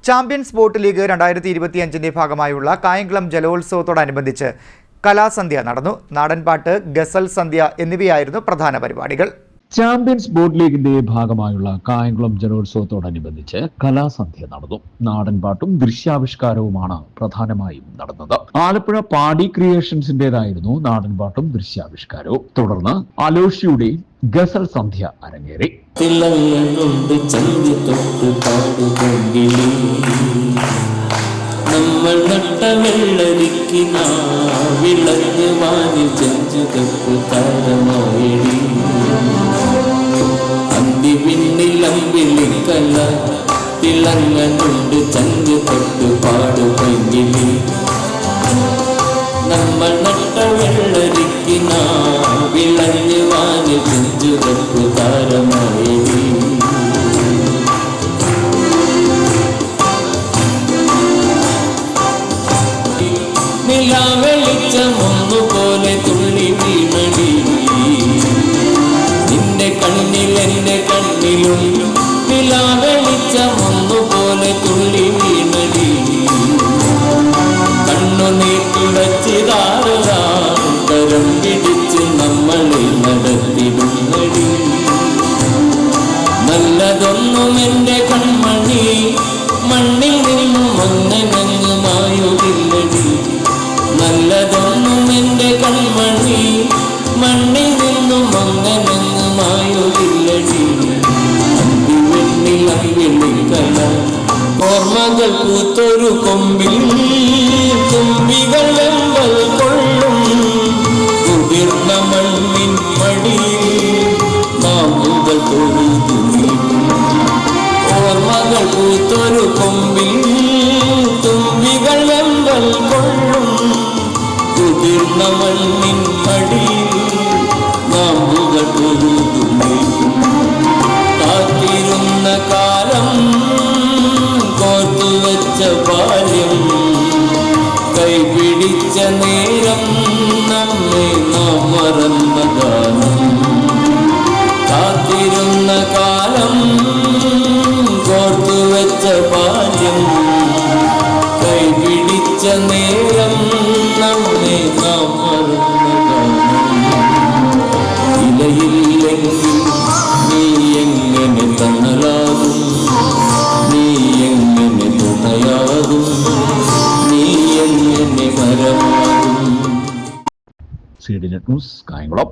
Champions boat league 2025 ഭാഗമായുള്ള കായംകുളം ജലോത്സവത്തോടനുബന്ധിച്ച് കലാസന്ധ്യ നടന്നു. നാടൻപാട്ട്, ഗസൽ സന്ധ്യ എന്നിവയായിരുന്നു പ്രധാന പരിപാടികൾ. ചാമ്പ്യൻസ് ബോട്ട് ലീഗിന്റെ ഭാഗമായുള്ള കായംകുളം ജലോത്സവത്തോടനുബന്ധിച്ച് കലാസന്ധ്യ നടന്നു. നാടൻപാട്ടും ദൃശ്യാവിഷ്കാരവുമാണ് പ്രധാനമായും നടന്നത്. ആലപ്പുഴ പാടി ക്രിയേഷൻസിന്റേതായിരുന്നു നാടൻപാട്ടും ദൃശ്യാവിഷ്കാരവും. തുടർന്ന് അലോഷിയുടെ ഗസൽ സന്ധ്യ അരങ്ങേറി. നമ്മൾ നട്ട വെള്ളരിക്കിന വിളഞ്ഞ് വാങ്ങി ചെഞ്ചു തൊട്ട് താരമായിടി അന്തി പിന്നിലമ്പിളിക്കല്ല തിളങ്ങുണ്ട് ചഞ്ചു തൊട്ട് പാടുമെങ്കിലി നമ്മൾ നട്ട വെള്ളരിക്കിന വിളഞ്ഞ് വാങ്ങി ചെഞ്ചു തൊട്ട് താരമായിടി വെളിച്ചമൊന്നുപോലെ തുള്ളി വീണടി നിന്റെ കണ്ണിൽ എന്റെ കണ്ണിലും വെളിച്ചമൊന്നുപോലെ തുള്ളി വീണടി കണ്ണുനീർ തുടച്ചിതാറും പിടിച്ച് നമ്മളെ നടത്തിടുന്നടി നല്ലതൊന്നും എന്റെ കൺമണി മണ്ണിൽ നിന്നും ഒന്നനങ്ങ് മായുകില്ലടി നല്ലതൊന്നും എന്റെ കൺമണി മണ്ണിൽ നിന്നും ഒന്നനങ്ങ് മായുകില്ലടി അന്തിവെണ്ണിലവിളിക്കല ഓർമ്മകൾ പൂത്തൊരു കൊമ്പിൽ തുമ്പികൾ വെമ്പൽ കൊള്ളും കുതിർന്ന മണ്ണിൻ മടിയിൽ നാമ്പുകൾ തൊഴുതു ഓർമ്മകൾ പൂത്തൊരു കൊമ്പിൽ തുമ്പികൾ വെമ്പൽ കൊള്ളും കുതിർന്ന മണ്ണിൻ മടിയിൽ നാമ്പുകൾ തൊഴുതു കാത്തിരുന്ന കാലം കോർത്തുവെച്ച ബാല്യം കൈപിടിച്ച നേരം നമ്മെ നാം മറന്ന ഗാനം കാത്തിരുന്ന കാലം കോർത്തുവെച്ച ബാല്യം കൈപിടിച്ച നേരം നമ്മെ നാം മറന്ന ഗാനം ഇലയില്ലെങ്കിൽ നീ എങ്ങനെ തണലാകും നീ എങ്ങനെ തുണയാകും നീ എങ്ങനെ മരമാകും. CDNet news Kayamkulam.